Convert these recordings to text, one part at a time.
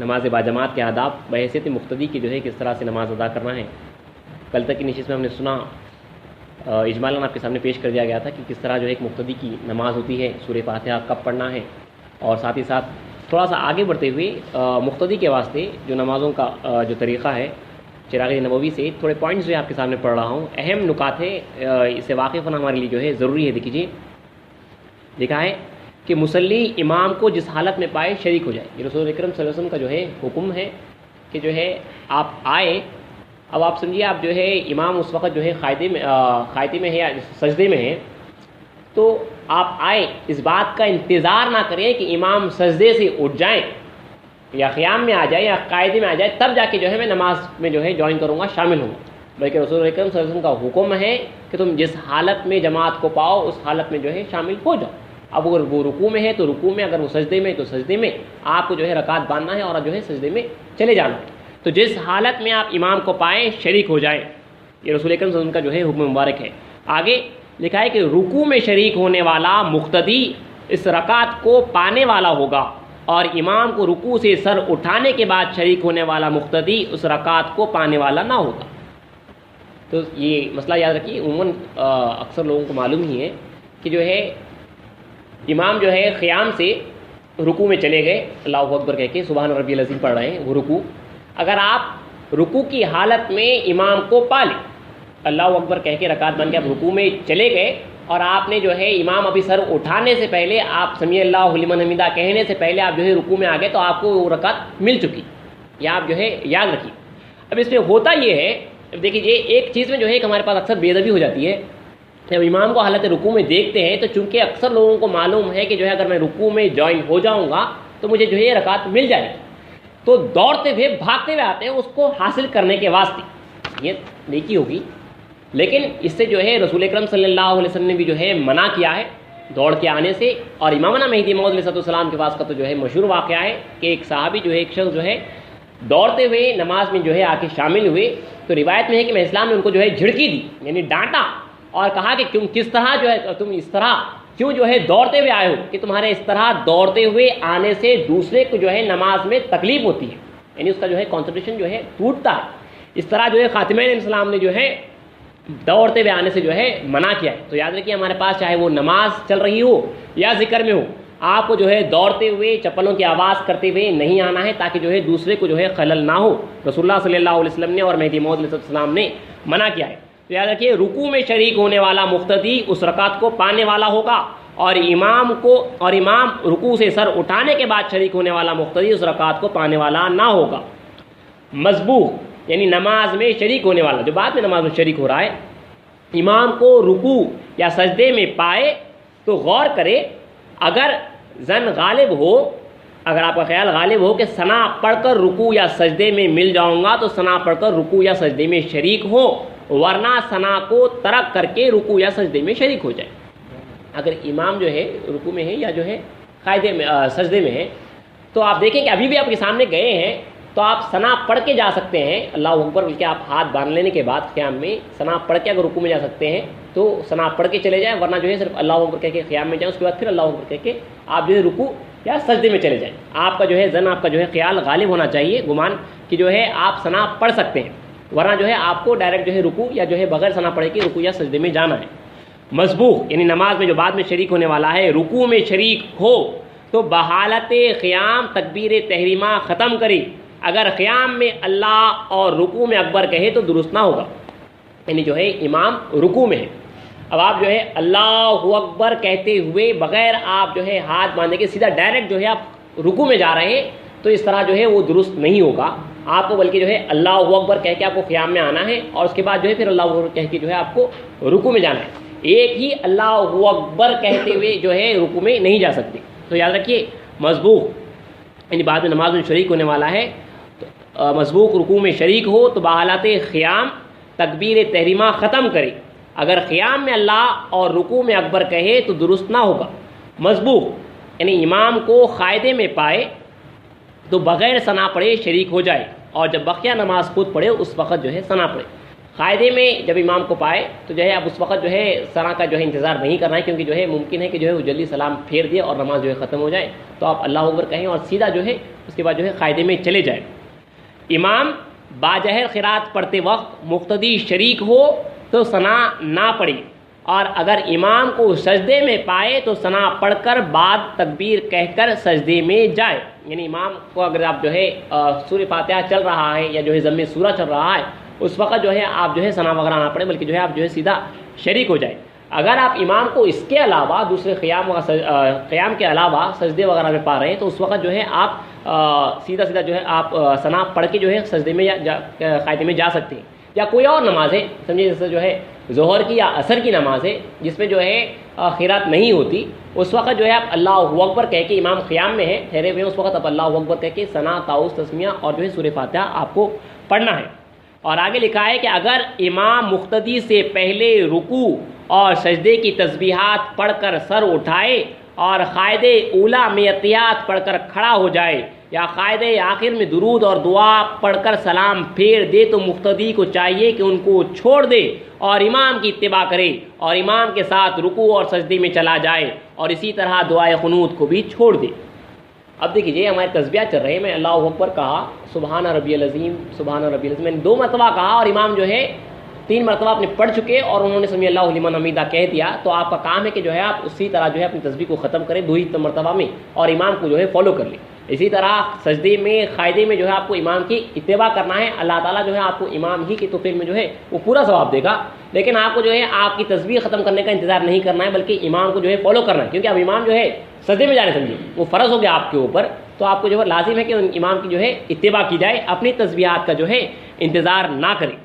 نماز باجماعت کے آداب بحیثیت مقتدی کی جو ہے کس طرح سے نماز ادا کرنا ہے۔ کل تک کی نشست میں ہم نے سنا، اجمالاً آپ کے سامنے پیش کر دیا گیا تھا کہ کس طرح جو ہے ایک مقتدی کی نماز ہوتی ہے، سورہ فاتحہ کب پڑھنا ہے، اور ساتھ ہی ساتھ تھوڑا سا آگے بڑھتے ہوئے مقتدی کے واسطے جو نمازوں کا جو طریقہ ہے چراغ نبوی سے تھوڑے پوائنٹس جو ہے آپ کے سامنے پڑھ رہا ہوں، اہم نکات ہے، اس سے واقف ہونا ہمارے لیے جو ہے ضروری ہے۔ دیکھیے لکھا ہے کہ مصلی امام کو جس حالت میں پائے شریک ہو جائے۔ یہ رسول اکرم صلی اللہ علیہ وسلم کا جو ہے حکم ہے کہ جو ہے آپ آئے، اب آپ سمجھیے آپ جو ہے امام اس وقت جو ہے قائدے میں ہے یا سجدے میں ہے، تو آپ آئے، اس بات کا انتظار نہ کریں کہ امام سجدے سے اٹھ جائیں یا قیام میں آ جائے یا قاعدے میں آ جائے تب جا کے جو ہے میں نماز میں جو ہے جوائن کروں گا، شامل ہوں گا، بلکہ رسول اکرم صلی اللہ علیہ وسلم کا حکم ہے کہ تم جس حالت میں جماعت کو پاؤ اس حالت میں جو ہے شامل ہو جاؤ۔ اب اگر وہ رکوع میں ہے تو رکوع میں، اگر وہ سجدے میں تو سجدے میں آپ کو جو ہے رکعت باندھنا ہے اور جو ہے سجدے میں چلے جانا ہے۔ تو جس حالت میں آپ امام کو پائیں شریک ہو جائیں، یہ رسول اکرم صلی اللہ علیہ وسلم کا جو ہے حکم مبارک ہے۔ آگے لکھا ہے کہ رکوع میں شریک ہونے والا مقتدی اس رکعت کو پانے والا ہوگا، اور امام کو رکوع سے سر اٹھانے کے بعد شریک ہونے والا مقتدی اس رکعت کو پانے والا نہ ہوگا۔ تو یہ مسئلہ یاد رکھیے، عموماً اکثر لوگوں کو معلوم ہی ہے کہ جو ہے امام جو ہے قیام سے رکوع میں چلے گئے، اللہ اکبر کہہ کے سبحان ربی العظیم پڑھ رہے ہیں، وہ رکوع، اگر آپ رکوع کی حالت میں امام کو پا لیں، اللہ اکبر کہہ کے رکعت بن کے آپ رکوع میں چلے گئے، اور آپ نے جو ہے امام ابھی سر اٹھانے سے پہلے، آپ سمیع اللہ لمن حمیدہ کہنے سے پہلے آپ جو ہے رکوع میں آ گئے، تو آپ کو وہ رکعت مل چکی، یہ آپ جو ہے یاد رکھیے۔ اب اس میں ہوتا یہ ہے، دیکھیے ایک چیز میں جو ہے کہ ہمارے پاس اکثر بے ادبی ہو جاتی ہے، جب امام کو حالت رکوع میں دیکھتے ہیں تو چونکہ اکثر لوگوں کو معلوم ہے کہ جو ہے اگر میں رکوع میں جوائن ہو جاؤں گا تو مجھے جو ہے رکعت مل جائے گی، تو دوڑتے ہوئے بھاگتے ہوئے آتے ہیں اس کو حاصل کرنے کے واسطے، یہ نیکی ہوگی۔ لیکن اس سے جو ہے رسول اکرم صلی اللہ علیہ وسلم نے بھی جو ہے منع کیا ہے دوڑ کے آنے سے، اور امامنا مہدی موعود علیہ السلام کے پاس کا تو جو ہے مشہور واقعہ ہے کہ ایک صحابی جو ہے، ایک شخص جو ہے دوڑتے ہوئے نماز میں جو ہے آ کے شامل ہوئے، تو روایت میں ہے کہ میں اسلام نے ان کو جو ہے جھڑکی دی، یعنی ڈانٹا، اور کہا کہ کس طرح جو ہے تم اس طرح کیوں جو ہے دوڑتے ہوئے آئے ہو، کہ تمہارے اس طرح دوڑتے ہوئے آنے سے دوسرے کو جو ہے نماز میں تکلیف ہوتی ہے، یعنی اس کا جو ہے کانسنٹریشن جو ہے ٹوٹتا ہے۔ اس طرح جو ہے خاتمہ علیہ السلام نے جو ہے دوڑتے ہوئے آنے سے جو ہے منع کیا ہے۔ تو یاد رکھیے ہمارے پاس چاہے وہ نماز چل رہی ہو یا ذکر میں ہو، آپ کو جو ہے دوڑتے ہوئے چپلوں کی آواز کرتے ہوئے نہیں آنا ہے، تاکہ جو ہے دوسرے کو جو ہے خلل نہ ہو۔ رسول اللہ صلی اللہ علیہ وسلم نے اور مہدی موعود علیہ السلام نے منع کیا ہے۔ تو یاد رکھیے رکوع میں شریک ہونے والا مقتدی اس رکعت کو پانے والا ہوگا، اور امام رکوع سے سر اٹھانے کے بعد شریک ہونے والا مقتدی اس رکعت کو پانے والا نہ ہوگا۔ مسبوق یعنی نماز میں شریک ہونے والا، جو بعد میں نماز میں شریک ہو رہا ہے، امام کو رکوع یا سجدے میں پائے تو غور کرے، اگر ظن غالب ہو، اگر آپ کا خیال غالب ہو کہ ثنا پڑھ کر رکوع یا سجدے میں مل جاؤں گا، تو ثنا پڑھ کر رکوع یا سجدے میں شریک ہو، ورنہ ثنا کو ترک کر کے رکوع یا سجدے میں شریک ہو جائے۔ اگر امام جو ہے رکوع میں ہے یا جو ہے قاعدے میں سجدے میں ہے، تو آپ دیکھیں کہ ابھی بھی آپ کے سامنے گئے ہیں، تو آپ ثنا پڑھ کے جا سکتے ہیں، اللہ اکبر بلکہ آپ ہاتھ باندھ لینے کے بعد قیام میں ثنا پڑھ کے اگر رکوع میں جا سکتے ہیں تو ثنا پڑھ کے چلے جائیں، ورنہ جو ہے صرف اللہ اکبر کہہ کے قیام میں جائیں، اس کے بعد پھر اللہ اکبر کہہ کے آپ جو ہے رکوع یا سجدے میں چلے جائیں۔ آپ کا جو ہے ظن، آپ کا جو ہے خیال غالب ہونا چاہیے، گمان کہ جو ہے آپ ثنا پڑھ سکتے ہیں، ورنہ جو ہے آپ کو ڈائریکٹ جو ہے رکوع یا جو ہے بغیر ثنا پڑھے کے رکوع یا سجدے میں جانا ہے۔ مسبوق یعنی نماز میں جو بعد میں شریک ہونے والا ہے، رکوع میں شریک ہو تو بحالت قیام تکبیر تحریمہ ختم کرے، اگر قیام میں اللہ اور رکوع میں اکبر کہے تو درست نہ ہوگا، یعنی جو ہے امام رکوع میں ہے، اب آپ جو ہے اللہ اکبر کہتے ہوئے بغیر آپ جو ہے ہاتھ باندھے کے سیدھا ڈائریکٹ جو ہے آپ رکوع میں جا رہے ہیں، تو اس طرح جو ہے وہ درست نہیں ہوگا۔ آپ کو بلکہ جو ہے اللہ اکبر کہہ کے آپ کو قیام میں آنا ہے، اور اس کے بعد جو ہے پھر اللہ اکبر کہہ کے جو ہے آپ کو رکوع میں جانا ہے، ایک ہی اللہ اکبر کہتے ہوئے جو ہے رکوع میں نہیں جا سکتے۔ تو یاد رکھیے مسبوق یعنی بعد میں نماز میں شریک ہونے والا ہے، مسبوق رکوع میں شریک ہو تو بحالت قیام تکبیر تحریمہ ختم کرے، اگر قیام میں اللہ اور رکوع میں اکبر کہے تو درست نہ ہوگا۔ مسبوق یعنی امام کو قاعدے میں پائے تو بغیر ثنا پڑھے شریک ہو جائے، اور جب بقیہ نماز خود پڑھے اس وقت جو ہے ثنا پڑھے۔ قاعدے میں جب امام کو پائے تو جو ہے اب اس وقت جو ہے ثنا کا جو ہے انتظار نہیں کرنا ہے، کیونکہ جو ہے ممکن ہے کہ جو ہے وہ جلدی سلام پھیر دے اور نماز جو ہے ختم ہو جائے، تو آپ اللہ اکبر کہیں اور سیدھا جو ہے اس کے بعد جو ہے قاعدے میں چلے جائیں۔ امام باجہر قرات پڑھتے وقت مقتدی شریک ہو تو ثنا نہ پڑے، اور اگر امام کو سجدے میں پائے تو ثنا پڑھ کر بعد تکبیر کہہ کر سجدے میں جائے۔ یعنی امام کو اگر آپ جو ہے سورہ فاتحہ چل رہا ہے یا جو ہے ضم سورہ چل رہا ہے، اس وقت جو ہے آپ جو ہے ثنا وغیرہ نہ پڑھیں، بلکہ جو ہے آپ جو ہے سیدھا شریک ہو جائے۔ اگر آپ امام کو اس کے علاوہ دوسرے قیام کے علاوہ سجدے وغیرہ میں پا رہے ہیں تو اس وقت جو ہے آپ سیدھا جو ہے آپ ثنا پڑھ کے جو ہے سجدے میں قاعدے میں جا سکتے ہیں۔ یا کوئی اور نماز ہے، سمجھے جیسے جو ہے ظہر کی یا عصر کی نماز ہے جس میں جو ہے قرات نہیں ہوتی، اس وقت جو ہے آپ اللہ اکبر کہہ کے امام قیام میں ہے ٹھہرے ہوئے ہیں، اس وقت آپ اللہ اکبر کہہ کے ثنا، تعوذ، تسمیہ اور جو ہے سورہ فاتحہ آپ کو پڑھنا ہے۔ اور آگے لکھا ہے کہ اگر امام مقتدی سے پہلے رکوع اور سجدے کی تسبیحات پڑھ کر سر اٹھائے اور قاعدے اولا میں اتحیات پڑھ کر کھڑا ہو جائے یا قاعدے آخر میں درود اور دعا پڑھ کر سلام پھیر دے تو مقتدی کو چاہیے کہ ان کو چھوڑ دے اور امام کی اتباع کرے اور امام کے ساتھ رکوع اور سجدے میں چلا جائے، اور اسی طرح دعائے قنوت کو بھی چھوڑ دے۔ اب دیکھیے ہمارے تسبیحات چل رہے ہیں، میں اللہ اکبر کہا، سبحان ربی العظیم، سبحان ربی العظیم، میں نے 2 مرتبہ کہا اور امام جو ہے 3 مرتبہ اپنے پڑھ چکے اور انہوں نے سمی اللہ لمن حمیدہ کہہ دیا، تو آپ کا کام ہے کہ جو ہے آپ اسی طرح جو ہے اپنی تسبیح کو ختم کریں 2 ہی مرتبہ میں اور امام کو جو ہے فالو کر لیں۔ اسی طرح سجدے میں قاعدے میں جو ہے آپ کو امام کی اتباع کرنا ہے، اللہ تعالیٰ جو ہے آپ کو امام ہی کے توفیق میں جو ہے وہ پورا ثواب دے گا، لیکن آپ کو جو ہے آپ کی تسبیح ختم کرنے کا انتظار نہیں کرنا ہے بلکہ امام کو جو ہے فالو کرنا ہے، کیونکہ اب امام جو ہے سجدے میں جانے سمجھے وہ فرض ہو گیا آپ کے اوپر، تو آپ کو جو ہے لازم ہے کہ امام کی جو ہے اتباع کی جائے، اپنی تسبیحات کا جو ہے انتظار نہ کریں۔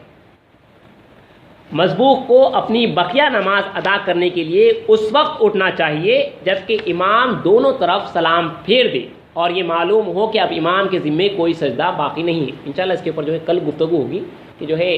مسبوق کو اپنی بقیہ نماز ادا کرنے کے لیے اس وقت اٹھنا چاہیے جبکہ امام دونوں طرف سلام پھیر دے اور یہ معلوم ہو کہ اب امام کے ذمے کوئی سجدہ باقی نہیں ہے۔ انشاءاللہ اس کے اوپر جو ہے کل گفتگو ہوگی کہ جو ہے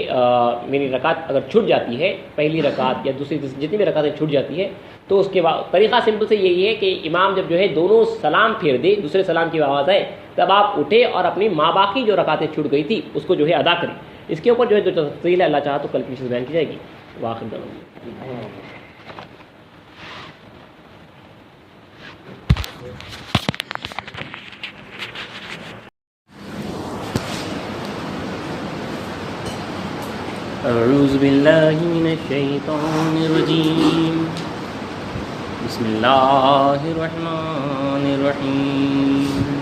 میری رکعت اگر چھوٹ جاتی ہے، پہلی رکعت یا دوسری جتنی بھی رکعتیں چھوٹ جاتی ہے، تو اس کے بعد طریقہ سمپل سے یہی ہے کہ امام جب جو ہے دونوں سلام پھیر دے، دوسرے سلام کی آواز آئے، تب آپ اٹھے اور اپنی باقی جو رکعتیں چھوٹ گئی تھی اس کو جو ہے ادا کریں۔ اس کے اوپر جو ہے جو تفصیل ہے اللہ چاہا تو کل کی بیان کی جائے گی۔ واخر دعوانا اعوذ باللہ من الشیطان الرجیم، بسم اللہ الرحمن الرحیم۔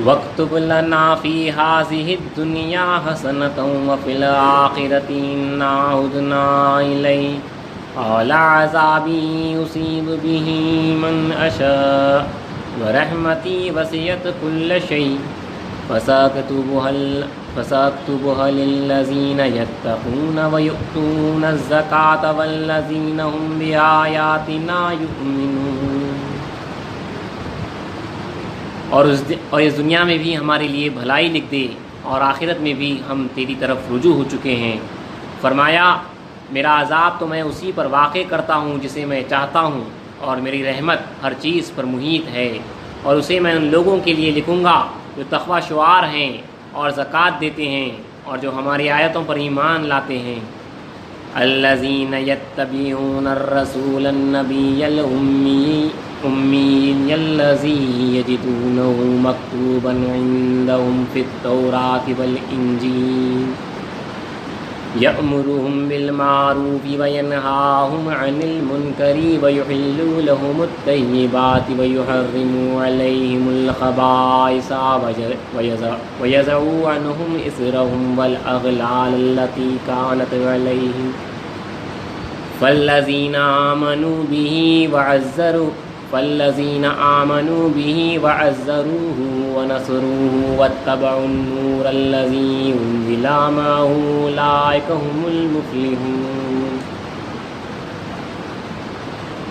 وَاكْتُبْ لَنَا فِي هَٰذِهِ الدُّنْيَا حَسَنَةً وَفِي الْآخِرَةِ إِنَّا هُدْنَا إِلَيْكَ قَالَ عَذَابِي أُصِيبُ بِهِ مَنْ أَشَاءُ وَرَحْمَتِي وَسِعَتْ كُلَّ شَيْءٍ فَسَأَكْتُبُهَا لِلَّذِينَ يَتَّقُونَ وَيُؤْتُونَ الزَّكَاةَ وَالَّذِينَ هُمْ بِآيَاتِنَا يُؤْمِنُونَ۔ اور اس دنیا میں بھی ہمارے لیے بھلائی لکھ دے اور آخرت میں بھی ہم تیری طرف رجوع ہو چکے ہیں۔ فرمایا میرا عذاب تو میں اسی پر واقع کرتا ہوں جسے میں چاہتا ہوں، اور میری رحمت ہر چیز پر محیط ہے، اور اسے میں ان لوگوں کے لیے لکھوں گا جو تقوی شعار ہیں اور زکوٰۃ دیتے ہیں اور جو ہماری آیتوں پر ایمان لاتے ہیں۔ الذین یتبعون الرسول النبی الأمی الذی یجدونہ مکتوبا عندہم فی التوراة والانجیل یأمرہم بالمعروف وینہاہم عن المنکر ویحل لہم الطیبات ویحرم علیہم الخبائث ویضع عنہم اصرہم والاغلال التي كانت علیہم فالذین آمنوا به وعزروه ونصروه واتبعوا النور الذي أنزل معه أولئك هم المفلحون۔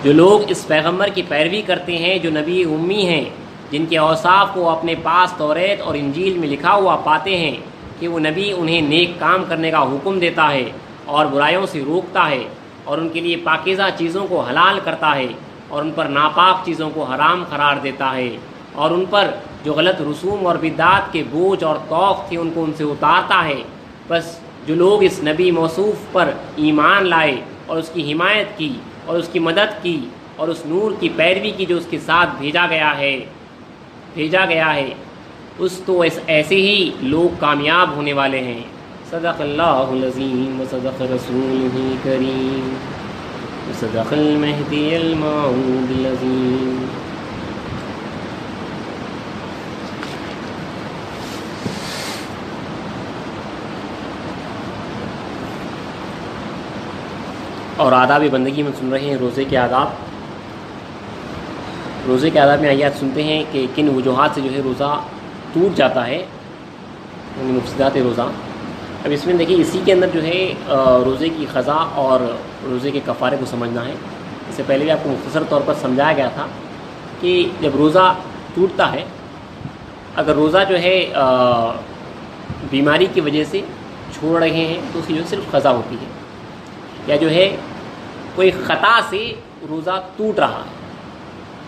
جو لوگ اس پیغمبر کی پیروی کرتے ہیں جو نبی امی ہیں، جن کے اوصاف کو اپنے پاس توریت اور انجیل میں لکھا ہوا پاتے ہیں، کہ وہ نبی انہیں نیک کام کرنے کا حکم دیتا ہے اور برائیوں سے روکتا ہے اور ان کے لیے پاکیزہ چیزوں کو حلال کرتا ہے اور ان پر ناپاک چیزوں کو حرام قرار دیتا ہے اور ان پر جو غلط رسوم اور بدعات کے بوجھ اور توق تھے ان کو ان سے اتارتا ہے۔ بس جو لوگ اس نبی موصوف پر ایمان لائے اور اس کی حمایت کی اور اس کی مدد کی اور اس نور کی پیروی کی جو اس کے ساتھ بھیجا گیا ہے اس تو ایسے ہی لوگ کامیاب ہونے والے ہیں۔ صدق اللہ العظیم و صدق رسولہ کریم و صدق المہدی الموعود العظیم۔ اور آداب بندگی میں سن رہے ہیں روزے کے آداب۔ روزے کے آداب میں آئیے سنتے ہیں کہ کن وجوہات سے جو ہے روزہ ٹوٹ جاتا ہے، یعنی مفسدات روزہ۔ اب اس میں دیکھیے اسی کے اندر جو ہے روزے کی قضا اور روزے کے کفارے کو سمجھنا ہے۔ اس سے پہلے بھی آپ کو مختصر طور پر سمجھایا گیا تھا کہ جب روزہ ٹوٹتا ہے، اگر روزہ جو ہے بیماری کی وجہ سے چھوڑ رہے ہیں تو اس کی جو صرف قضا ہوتی ہے، یا جو ہے کوئی خطا سے روزہ ٹوٹ رہا ہے،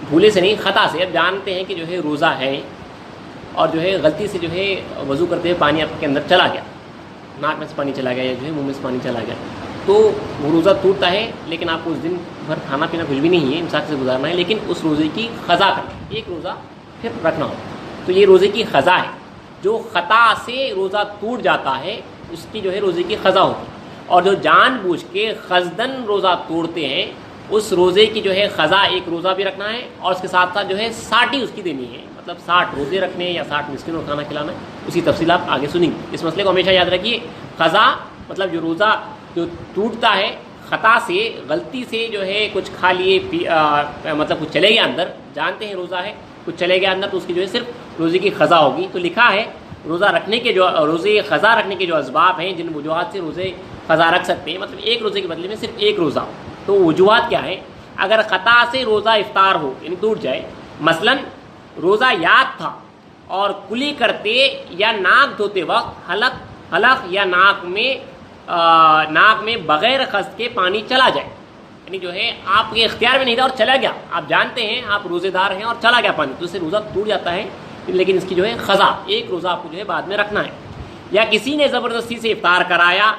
بھولے سے نہیں خطا سے۔ اب جانتے ہیں کہ جو ہے روزہ ہے اور جو ہے غلطی سے جو ہے وضو کرتے ہوئے پانی آپ کے اندر چلا گیا، ناک میں سے پانی چلا گیا یا جو ہے منہ میں سے پانی چلا گیا، تو وہ روزہ ٹوٹتا ہے، لیکن آپ کو اس دن بھر کھانا پینا کچھ بھی نہیں ہے، امساک سے گزارنا ہے، لیکن اس روزے کی قضا کرنا ہے، ایک روزہ پھر رکھنا ہوگا۔ تو یہ روزے کی قضا ہے۔ جو خطا سے روزہ ٹوٹ جاتا ہے اس کی جو ہے روزے کی قضا ہوتی ہے، اور جو جان بوجھ کے قصدن روزہ توڑتے ہیں اس روزے کی جو ہے قضا ایک روزہ بھی رکھنا ہے اور اس کے ساتھ ساتھ جو ہے 60 ہی اس کی دینی ہے، مطلب 60 روزے رکھنے یا 60 مسکینوں کو کھانا کھلانا ہے۔ اس کی تفصیل آپ آگے سنیں گے۔ اس مسئلے کو ہمیشہ یاد رکھیے، قضا مطلب جو روزہ جو ٹوٹتا ہے خطا سے، غلطی سے جو ہے کچھ کھا لیے مطلب کچھ چلے گیا اندر، جانتے ہیں روزہ ہے کچھ چلے گیا اندر، تو اس کی جو ہے صرف روزے کی قضا ہوگی۔ تو لکھا ہے روزہ رکھنے کے جو روزے قضا رکھنے کے جو اسباب ہیں، جن وجوہات سے روزے قضا رکھ سکتے ہیں، مطلب ایک روزے کے بدلے میں صرف ایک روزہ۔ تو وجوہات کیا ہے؟ اگر خطا سے روزہ افطار ہو یعنی ٹوٹ جائے، مثلا روزہ یاد تھا اور کلی کرتے یا ناک دھوتے وقت حلق یا ناک میں بغیر قصد کے پانی چلا جائے، یعنی جو ہے آپ کے اختیار میں نہیں تھا اور چلا گیا، آپ جانتے ہیں آپ روزے دار ہیں اور چلا گیا پانی، تو اس سے روزہ ٹوٹ جاتا ہے، لیکن اس کی جو ہے قضا ایک روزہ آپ کو جو ہے بعد میں رکھنا ہے۔ یا کسی نے زبردستی سے افطار کرایا،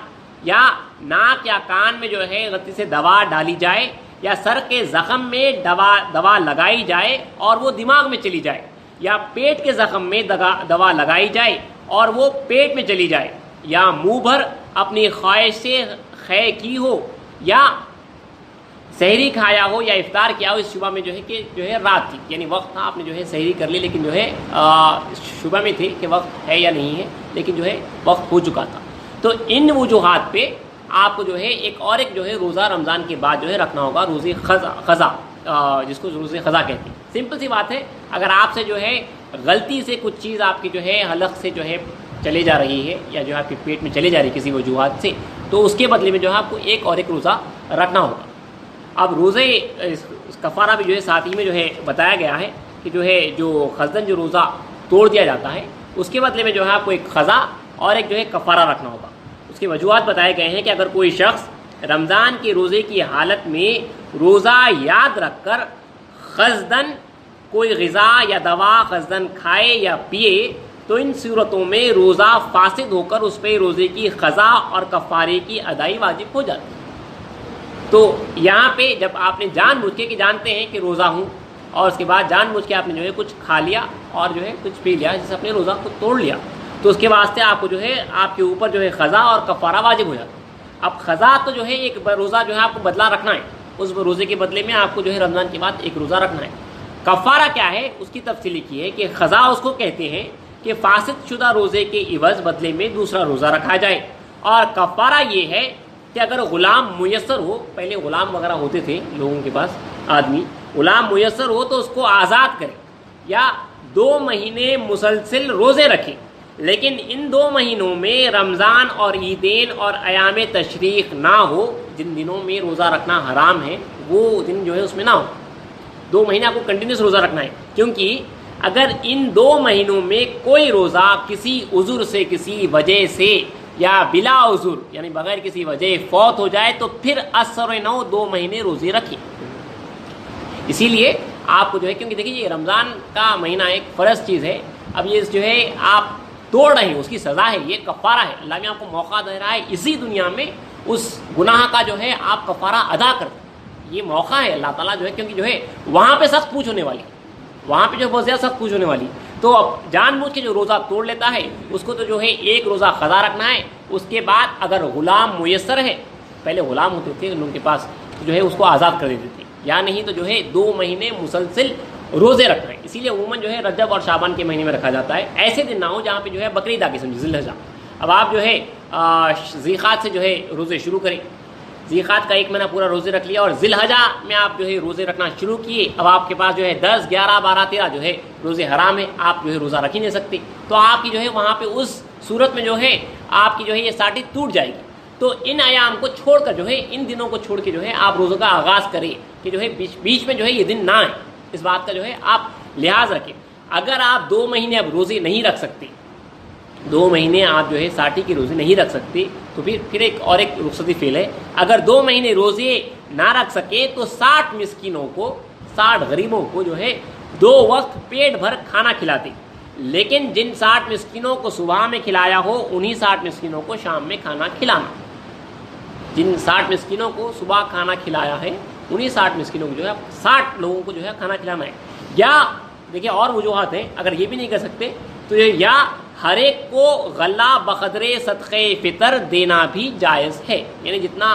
یا ناک یا کان میں جو ہے غلطی سے دوا ڈالی جائے، یا سر کے زخم میں دوا لگائی جائے اور وہ دماغ میں چلی جائے، یا پیٹ کے زخم میں دوا لگائی جائے اور وہ پیٹ میں چلی جائے، یا منہ بھر اپنی خواہش سے خے کی ہو، یا سحری کھایا ہو یا افطار کیا ہو اس شبہ میں جو ہے کہ جو ہے رات تھی، یعنی وقت تھا آپ نے جو ہے سحری کر لی، لیکن جو ہے شبہ میں تھے کہ وقت ہے یا نہیں ہے، لیکن جو ہے وقت ہو چکا تھا۔ تو ان وجوہات پہ آپ کو جو ہے ایک جو ہے روزہ رمضان کے بعد جو ہے رکھنا ہوگا، روزے قضا، جس کو روزے قضا کہتے ہیں۔ سمپل سی بات ہے، اگر آپ سے جو ہے غلطی سے کچھ چیز آپ کی جو ہے حلق سے جو ہے چلے جا رہی ہے، یا جو ہے آپ کے پیٹ میں چلے جا رہی ہے کسی وجوہات سے، تو اس کے بدلے میں جو ہے آپ کو ایک روزہ رکھنا ہوگا۔ اب روزے کفارہ بھی جو ہے ساتھ ہی میں جو ہے بتایا گیا ہے کہ جو ہے جو قصدن جو روزہ توڑ دیا جاتا ہے اس کے بدلے میں جو ہے آپ کو ایک قضا اور ایک جو ہے کفارہ رکھنا ہوگا۔ اس کے وجوہات بتائے گئے ہیں کہ اگر کوئی شخص رمضان کے روزے کی حالت میں روزہ یاد رکھ کر قصدن کوئی غذا یا دوا قصدن کھائے یا پیے تو ان صورتوں میں روزہ فاسد ہو کر اس پہ روزے کی قضا اور کفارے کی ادائی واجب ہو جاتی ہے۔ تو یہاں پہ جب آپ نے جان بوجھ کے کہ جانتے ہیں کہ روزہ ہوں اور اس کے بعد جان بوجھ کے آپ نے جو ہے کچھ کھا لیا اور جو ہے کچھ پی لیا، جس سے اپنے روزہ کو توڑ لیا، تو اس کے واسطے آپ کو جو ہے آپ کے اوپر جو ہے قضا اور کفارہ واجب ہو جاتا ہے۔ اب قضا تو جو ہے ایک روزہ جو ہے آپ کو بدلا رکھنا ہے، اس روزے کے بدلے میں آپ کو جو ہے رمضان کے بعد ایک روزہ رکھنا ہے۔ کفارہ کیا ہے اس کی تفصیل لکھی ہے کہ قضا اس کو کہتے ہیں کہ فاسد شدہ روزے کے عوض بدلے میں دوسرا روزہ رکھا جائے، اور کفارہ یہ ہے کہ اگر غلام میسر ہو، پہلے غلام وغیرہ ہوتے تھے لوگوں کے پاس، آدمی غلام میسر ہو تو اس کو آزاد کرے، یا 2 مہینے مسلسل روزے رکھے، لیکن ان 2 مہینوں میں رمضان اور عیدین اور ایام تشریق نہ ہو، جن دنوں میں روزہ رکھنا حرام ہے وہ دن جو ہے اس میں نہ ہو۔ 2 مہینے آپ کو کنٹینیوس روزہ رکھنا ہے، کیونکہ اگر ان 2 مہینوں میں کوئی روزہ کسی عذر سے کسی وجہ سے یا بلا عذر یعنی بغیر کسی وجہ فوت ہو جائے تو پھر اثر نو 2 مہینے روزے رکھیں. اسی لیے آپ کو جو ہے کیونکہ دیکھیے یہ رمضان کا مہینہ ایک فرض چیز ہے. اب یہ جو ہے آپ توڑ رہے ہیں اس کی سزا ہے, یہ کفارہ ہے. اللہ نے آپ کو موقع دے رہا ہے اسی دنیا میں اس گناہ کا جو ہے آپ کفارہ ادا کر دیں. یہ موقع ہے اللہ تعالیٰ جو ہے کیونکہ جو ہے وہاں پہ سخت پوچھ ہونے والی, وہاں پہ جو بہت زیادہ سخت پوچھ ہونے والی. تو اب جان بوجھ کے جو روزہ توڑ لیتا ہے اس کو تو جو ہے ایک روزہ قضا رکھنا ہے. اس کے بعد اگر غلام میسر ہے, پہلے غلام ہوتے تھے ان لوگوں کے پاس, جو ہے اس کو آزاد کر دیتے تھے, یا نہیں تو جو ہے 2 مہینے مسلسل روزے رکھنا ہے. اسی لیے عموماً جو ہے رجب اور شعبان کے مہینے میں رکھا جاتا ہے. ایسے دن نہ ہو جہاں پہ جو ہے بقرعید آ کے سمجھے ذی الحجہ. اب آپ جو ہے ذیقعد سے جو ہے روزے شروع کریں, ذیقعد کا 1 مہینہ پورا روزے رکھ لیا اور ذی الحجہ میں آپ جو ہے روزے رکھنا شروع کیے. اب آپ کے پاس جو ہے 10, 11, 12, 13 جو ہے روزے حرام ہے, آپ جو ہے روزہ رکھ ہی نہیں سکتے. تو آپ کی جو ہے وہاں پہ اس صورت میں جو ہے آپ کی جو ہے یہ ساٹھی ٹوٹ جائے گی. تو ان ایام کو چھوڑ کر جو ہے ان دنوں کو چھوڑ کے جو ہے آپ روزوں کا آغاز کریں کہ جو ہے بیچ میں جو ہے یہ دن نہ آئے. اس بات کا جو ہے آپ لحاظ رکھیں. اگر آپ 2 مہینے اب روزے نہیں رکھ سکتے, 2 مہینے آپ جو ہے ساٹھی کی روزے نہیں رکھ سکتے, تو پھر ایک رخصتی فعل ہے. اگر 2 مہینے روزے نہ رکھ سکے تو 60 مسکینوں کو, 60 غریبوں کو جو ہے 2 وقت پیٹ بھر کھانا کھلاتے. لیکن جن 60 مسکینوں کو صبح میں کھلایا ہو انہی 60 مسکینوں کو شام میں کھانا کھلانا. جن 60 مسکینوں کو صبح کھانا کھلایا ہے انہی 60 مسکینوں کو جو ہے 60 لوگوں کو جو ہے کھانا کھلانا ہے. یا دیکھیے اور وجوہات ہیں, اگر یہ بھی نہیں کر سکتے تو یا ہر ایک کو غلہ بقدر صدقے فطر دینا بھی جائز ہے. یعنی جتنا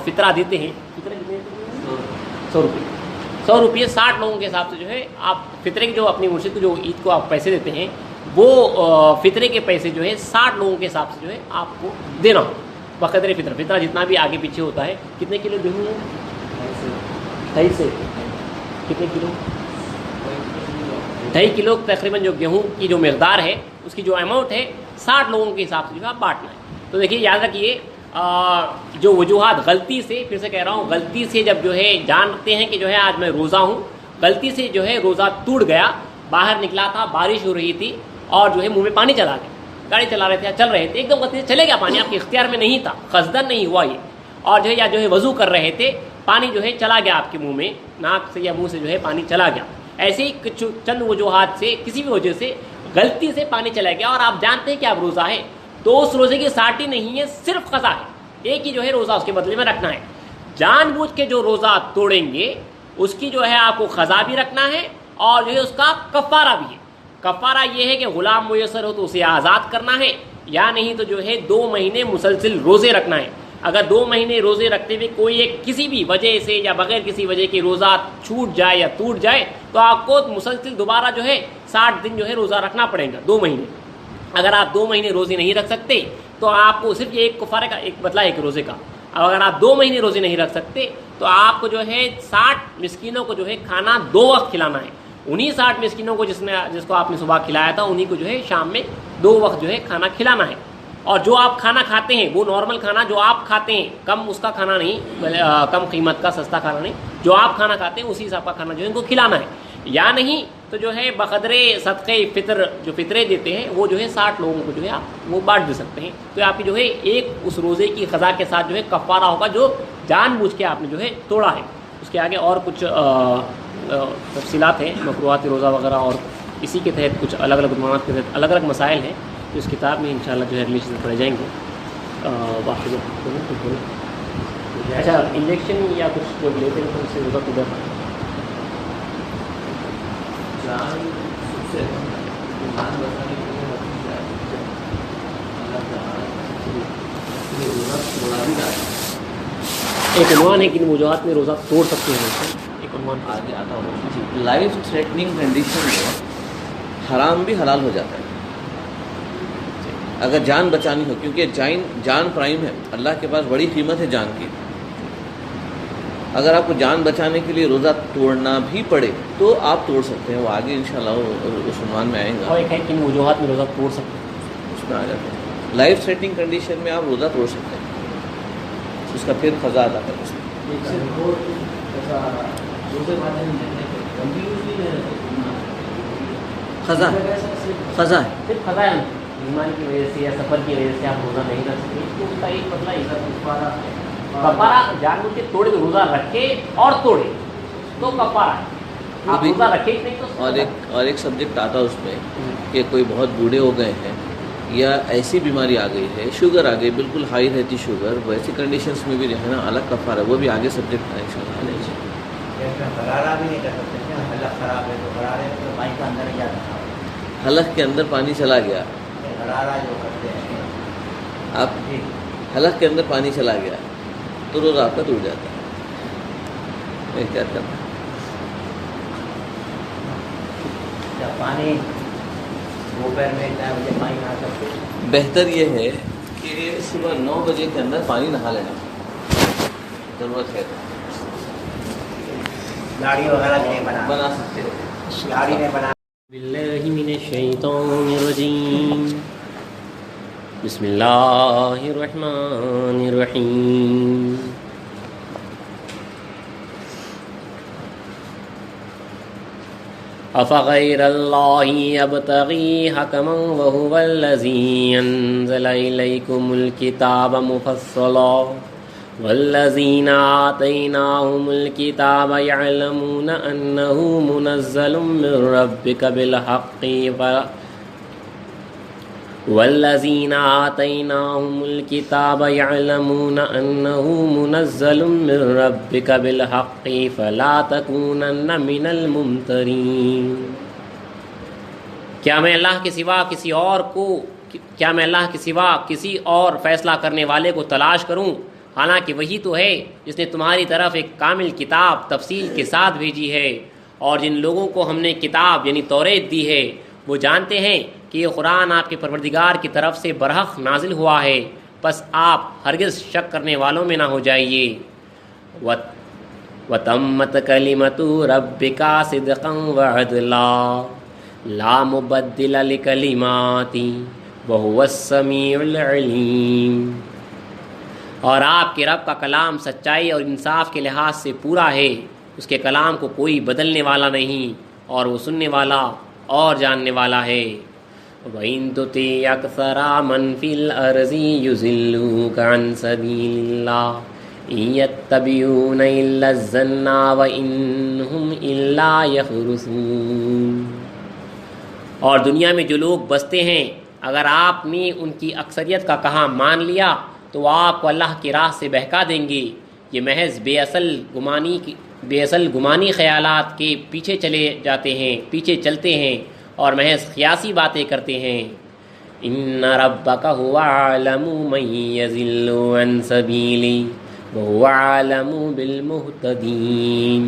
فطرہ دیتے ہیں, 100 روپئے, 100 روپئے 60 لوگوں کے حساب سے جو ہے آپ فطرے کے جو اپنی مرشد کو جو عید کو آپ پیسے دیتے ہیں وہ فطرے کے پیسے جو ہے 60 لوگوں کے حساب سے جو ہے آپ کو دینا ہو بقدر فطر. فطرہ جتنا بھی آگے پیچھے ہوتا ہے. کتنے کلو گیہوں ہے, 2.5 سے کتنے کلو, 2.5 کلو تقریباً جو گیہوں کی جو مقدار ہے اس کی جو اماؤنٹ ہے 60 لوگوں کے حساب سے جو ہے بانٹنا ہے. تو دیکھیے یاد رکھیے جو وجوہات غلطی سے, پھر سے کہہ رہا ہوں, غلطی سے جب جو ہے جانتے ہیں کہ جو ہے آج میں روزہ ہوں, غلطی سے جو ہے روزہ ٹوٹ گیا, باہر نکلا تھا, بارش ہو رہی تھی اور جو ہے منہ میں پانی چلا گیا, گاڑی چلا رہے تھے, چل رہے تھے, ایک دم غلطی سے چلے گیا پانی, آپ کے اختیار میں نہیں تھا, قصدن نہیں ہوا یہ, اور جو ہے یا جو ہے وضو کر رہے تھے, پانی جو ہے چلا گیا آپ کے منہ میں, ناک سے یا منہ سے جو ہے پانی چلا گیا. ایسے ہی کچھ چند وجوہات سے کسی بھی وجہ سے غلطی سے پانی چلا گیا اور آپ جانتے ہیں کہ آپ روزہ ہے, تو اس روزے کی ساٹھی نہیں ہے, صرف قضا ہے. ایک ہی جو ہے روزہ اس کے بدلے میں رکھنا ہے. جان بوجھ کے جو روزہ توڑیں گے اس کی جو ہے آپ کو قضا بھی رکھنا ہے اور جو ہے اس کا کفارہ بھی ہے. کفارہ یہ ہے کہ غلام میسر ہو تو اسے آزاد کرنا ہے, یا نہیں تو جو ہے 2 مہینے مسلسل روزے رکھنا ہے. اگر 2 مہینے روزے رکھتے ہوئے کوئی ایک کسی بھی وجہ سے یا بغیر کسی وجہ کے روزہ چھوٹ جائے یا ٹوٹ جائے تو آپ کو مسلسل دوبارہ جو ہے 60 دن جو ہے روزہ رکھنا پڑے گا 2 مہینے. اگر آپ 2 مہینے روزے نہیں رکھ سکتے تو آپ کو صرف یہ ایک کفارے کا ایک بدلہ ہے کہ روزے کا. اب اگر آپ 2 مہینے روزے نہیں رکھ سکتے تو آپ کو جو ہے 60 مسکینوں کو جو ہے کھانا 2 وقت کھلانا ہے. انہی 60 مسکینوں کو جس کو آپ نے صبح کھلایا تھا انہی کو جو ہے شام میں 2 وقت جو ہے کھانا کھلانا ہے. اور جو آپ کھانا کھاتے ہیں وہ نارمل کھانا جو آپ کھاتے ہیں, کم اس کا کھانا نہیں, کم قیمت کا سستا کھانا نہیں, جو آپ کھانا کھاتے ہیں اسی حساب کا کھانا جو ہے ان کو کھلانا ہے. یا نہیں تو جو ہے بقدر صدقے فطر جو فطرے دیتے ہیں وہ جو ہے 60 لوگوں کو جو ہے آپ وہ بانٹ دے سکتے ہیں. تو آپ کی جو ہے ایک اس روزے کی قضا کے ساتھ جو ہے کفارہ ہوگا جو جان بوجھ کے آپ نے جو ہے توڑا ہے. اس کے آگے اور کچھ تفصیلات ہیں, مکروہات روزہ وغیرہ, اور اسی کے تحت کچھ الگ الگ عنوانات کے تحت الگ الگ مسائل ہیں جو اس کتاب میں انشاءاللہ جو ہے اگلی چیزیں پڑھے جائیں گے. باقی اچھا انجیکشن یا کچھ جو لیتے ہیں تو اس سے روزہ ٹوٹا تھا. ایک عنوان ہے کہ ان وجوہات میں روزہ توڑ سکتے ہیں. ایک عنوان آگے آتا ہوں. لائف تھریٹننگ کنڈیشن میں حرام بھی حلال ہو جاتا ہے اگر جان بچانی ہو, کیونکہ جان پرائم ہے, اللہ کے پاس بڑی قیمت ہے جان کی. اگر آپ کو جان بچانے کے لیے روزہ توڑنا بھی پڑے تو آپ توڑ سکتے ہیں. وہ آگے انشاءاللہ اس عنوان میں آئیں گا. اور ایک ہے کہ ان وجوہات میں روزہ توڑ سکتے ہیں, اس میں آ جاتے ہیں. لائف تھریٹننگ کنڈیشن میں آپ روزہ توڑ سکتے ہیں, اس کا پھر قضا ادا کر سکتے ہیں. خزا خزا ہے. صرف قضا ہے، بیماری کی وجہ سے یا سفر کی وجہ سے آپ روزہ نہیں رکھ سکتے تو اس کا ایک بدلہ کفارہ ہے. کفارہ جانور کے توڑے تو روزہ رکھے اور توڑے تو کفارہ ہے. آپ روزہ رکھے نہیں تو اور ایک سبجیکٹ آتا اس میں کہ کوئی بہت بوڑھے ہو گئے ہیں یا ایسی بیماری آ گئی ہے، شوگر آ گئی، بالکل ہائی رہتی شوگر، ویسی کنڈیشنز میں بھی جو ہے نا الگ کفارہ ہے، وہ بھی آگے سبجیکٹ ہے انشاءاللہ. غرارہ بھی نہیں کر سکتے، حلق خراب ہے تو غرارے تو پانی کا اندر ہی جاتا ہے. حلق کے اندر پانی چلا گیا، غرارہ جو کرتے ہیں آپ حلق کے اندر پانی چلا گیا تو روزہ آپ کا ٹوٹ جاتا ہے. کیا کرنا ہے؟ پانی دوپہر میں 4 بجے پانی نہا سکتے. بہتر یہ ہے کہ صبح 9 بجے کے اندر پانی نہا لینا ضرورت ہے. گاڑی وغیرہ نہیں بنا سکتے ہو. گاڑی نہیں بنا. باللہ من الشیطان الرجیم، بسم اللہ الرحمن الرحیم. افغیر اللہ ابتغی حکما وہو الذی انزل الیکم الکتاب مفصلا والذین آتیناہم الکتاب یعلمون انہ منزل من ربک بالحق والذین آتیناہم الکتاب یعلمون انہ منزل من ربک بالحق فلا تکونن من الممترین. کیا میں اللہ کے سوا کسی اور فیصلہ کرنے والے کو تلاش کروں، حالانکہ وہی تو ہے جس نے تمہاری طرف ایک کامل کتاب تفصیل کے ساتھ بھیجی ہے، اور جن لوگوں کو ہم نے کتاب یعنی توریت دی ہے وہ جانتے ہیں کہ یہ قرآن آپ کے پروردگار کی طرف سے برحق نازل ہوا ہے، پس آپ ہرگز شک کرنے والوں میں نہ ہو جائیے. وَتَمَّتْ كَلِمَةُ رَبِّكَ صِدْقًا وَعَدْلًا لَا مُبَدِّلَ لِكَلِمَاتِهِ وَهُوَ السَّمِيعُ الْعَلِيمُ. اور آپ کے رب کا کلام سچائی اور انصاف کے لحاظ سے پورا ہے، اس کے کلام کو کوئی بدلنے والا نہیں، اور وہ سننے والا اور جاننے والا ہے. وَإِن تُطِعْ أَكْثَرَ مَنْ فِي الْأَرْضِ يُضِلُّوكَ عَنْ سَبِيلِ اللَّهِ إِن يَتَّبِعُونَ إِلَّا الظَّنَّ وَإِنْ هُمْ إِلَّا يَخْرُصُونَ. اور دنیا میں جو لوگ بستے ہیں اگر آپ نے ان کی اکثریت کا کہا مان لیا تو وہ آپ کو اللہ کی راہ سے بہکا دیں گے. یہ محض بے اصل گمانی خیالات کے پیچھے پیچھے چلتے ہیں اور محض خیاسی باتیں کرتے ہیں. ان ربک هو اعلم من یضل عن سبیلہ وهو اعلم بالمہتدین.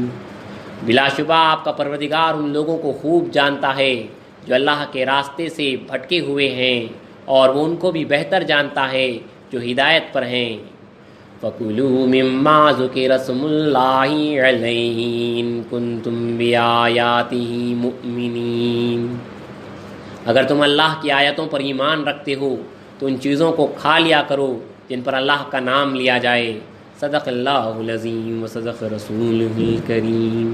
بلا شبہ آپ کا پروردگار ان لوگوں کو خوب جانتا ہے جو اللہ کے راستے سے بھٹکے ہوئے ہیں، اور وہ ان کو بھی بہتر جانتا ہے جو ہدایت پر ہیں. فَكُلُوا مِمَّا ذُكِرَ اسْمُ اللَّهِ عَلَيْهِ إِن كُنتُم بِآيَاتِهِ مُؤْمِنِينَ. اگر تم اللہ کی آیتوں پر ایمان رکھتے ہو تو ان چیزوں کو کھا لیا کرو جن پر اللہ کا نام لیا جائے. صدق اللہ العظیم وصدق رسولہ الکریم